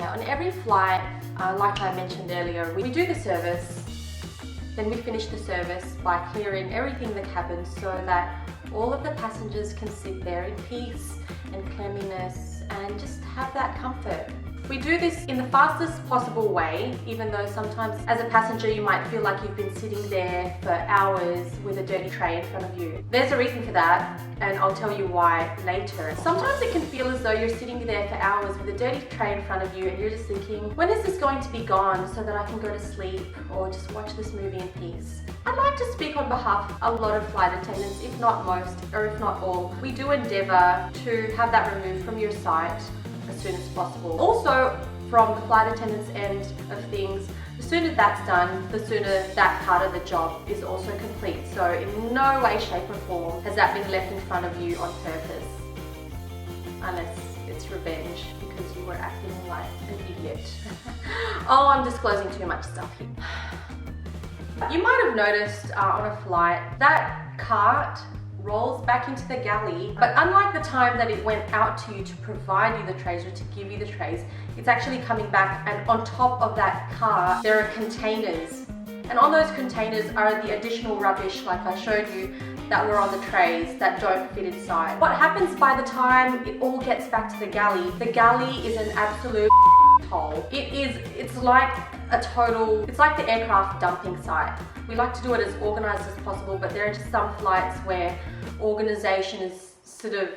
Okay, on every flight, like I mentioned earlier, we do the service, then we finish the service by clearing everything in the cabin so that all of the passengers can sit there in peace and cleanliness and just have that comfort. We do this in the fastest possible way, even though sometimes as a passenger you might feel like you've been sitting there for hours with a dirty tray in front of you. There's a reason for that, and I'll tell you why later. Sometimes it can feel as though you're sitting there for hours with a dirty tray in front of you and you're just thinking, when is this going to be gone so that I can go to sleep or just watch this movie in peace? I'd like to speak on behalf of a lot of flight attendants, if not most, or if not all. We do endeavour to have that removed from your sight as soon as possible. Also, from the flight attendant's end of things, the sooner that's done, the sooner that part of the job is also complete. So in no way, shape or form has that been left in front of you on purpose. Unless it's revenge because you were acting like an idiot. Oh, I'm disclosing too much stuff here. You might have noticed on a flight that cart rolls back into the galley, but unlike the time that it went out to you to provide you the trays or to give you the trays, it's actually coming back, and on top of that cart there are containers, and on those containers are the additional rubbish like I showed you that were on the trays that don't fit inside. What happens by the time it all gets back to the galley is an absolute hole. It's like it's like the aircraft dumping site. We like to do it as organized as possible, but there are just some flights where organization is sort of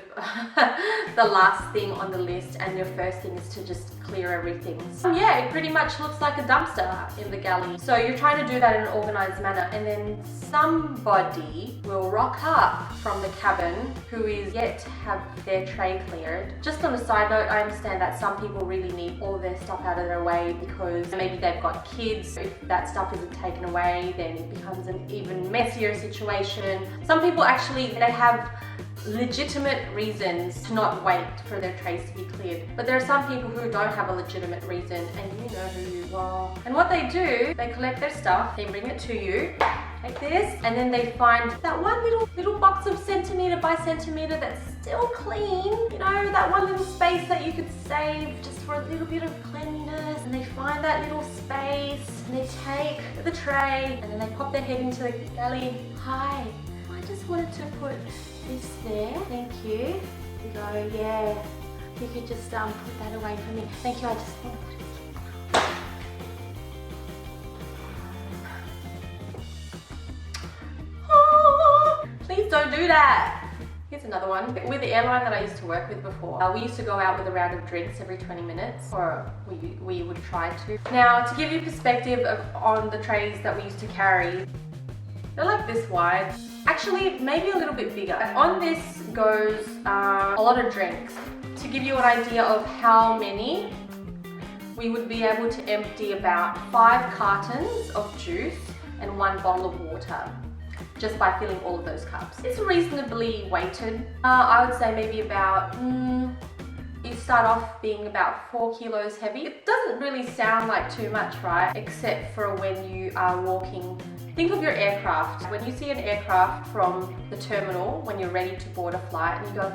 the last thing on the list and your first thing is to just clear everything. So yeah, it pretty much looks like a dumpster in the galley. So you're trying to do that in an organized manner, and then somebody will rock up from the cabin who is yet to have their tray cleared. Just on a side note, I understand that some people really need all of their stuff out of their way because maybe they've got kids. If that stuff isn't taken away, then it becomes an even messier situation. Some people actually, they have legitimate reasons to not wait for their trays to be cleared. But there are some people who don't have a legitimate reason, and you know who you are. And what they do, they collect their stuff, they bring it to you, like this, and then they find that one little box of centimetre by centimetre that's still clean. You know, that one little space that you could save just for a little bit of cleanliness. And they find that little space, and they take the tray, and then they pop their head into the galley. Hi, I just wanted to put this there, thank you. You go, yeah, you could just put that away for me. Thank you, I just want to put it. Oh, please don't do that. Here's another one. With the airline that I used to work with before, we used to go out with a round of drinks every 20 minutes, or we would try to. Now, to give you perspective on the trays that we used to carry, they're like this wide. Actually, maybe a little bit bigger. On this goes a lot of drinks. To give you an idea of how many, we would be able to empty about 5 cartons of juice and 1 bottle of water just by filling all of those cups. It's reasonably weighted. I would say maybe about, you start off being about 4 kilos heavy. It doesn't really sound like too much, right? Except for when you are walking. Think of your aircraft. When you see an aircraft from the terminal, when you're ready to board a flight, and you go,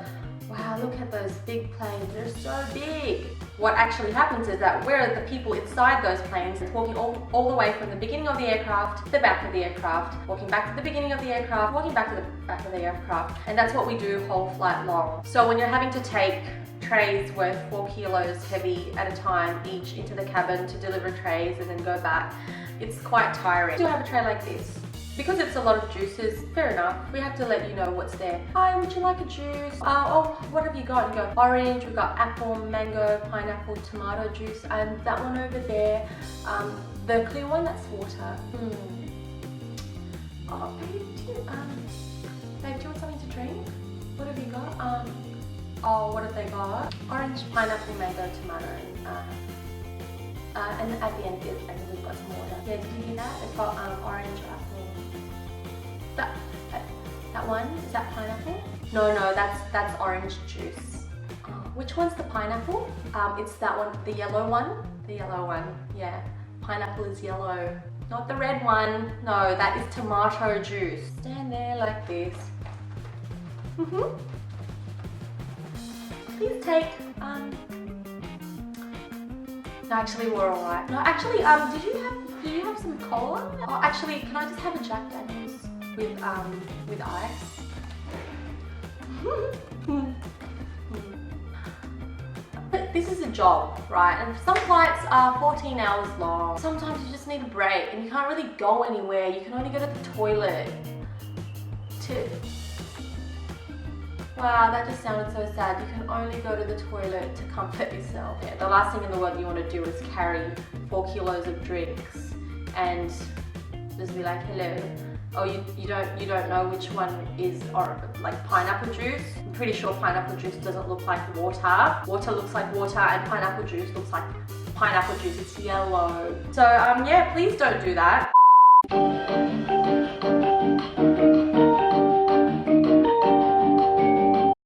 wow, look at those big planes, they're so big. What actually happens is that we're the people inside those planes, walking all the way from the beginning of the aircraft to the back of the aircraft, walking back to the beginning of the aircraft, walking back to the back of the aircraft. And that's what we do whole flight long. So when you're having to take trays worth 4 kilos heavy at a time each into the cabin to deliver trays and then go back, it's quite tiring. To have a tray like this, because it's a lot of juices, fair enough, we have to let you know what's there. Hi, would you like a juice? Oh, what have you got? You go orange, we've got apple, mango, pineapple, tomato juice, and that one over there, the clear one, that's water. Oh, babe, do you want something to drink? What have you got? Oh, what have they got? Orange, pineapple, mango, tomato, and at the end we've got some water. Yeah, did you hear that? It's got orange, apple. That one, is that pineapple? No, that's orange juice. Which one's the pineapple? It's that one, the yellow one. The yellow one, yeah. Pineapple is yellow. Not the red one. No, that is tomato juice. Stand there like this. Please take No, actually we're alright. No, actually, did you have some cola? Oh, actually, can I just have a Jack Daniels with ice? But this is a job, right? And some flights are 14 hours long. Sometimes you just need a break and you can't really go anywhere. You can only go to the toilet. Wow, that just sounded so sad. You can only go to the toilet to comfort yourself. Yeah, the last thing in the world you want to do is carry 4 kilos of drinks and just be like, hello. Oh, you don't know which one is, or like pineapple juice. I'm pretty sure pineapple juice doesn't look like water. Water looks like water, and pineapple juice looks like pineapple juice. It's yellow. So yeah, please don't do that.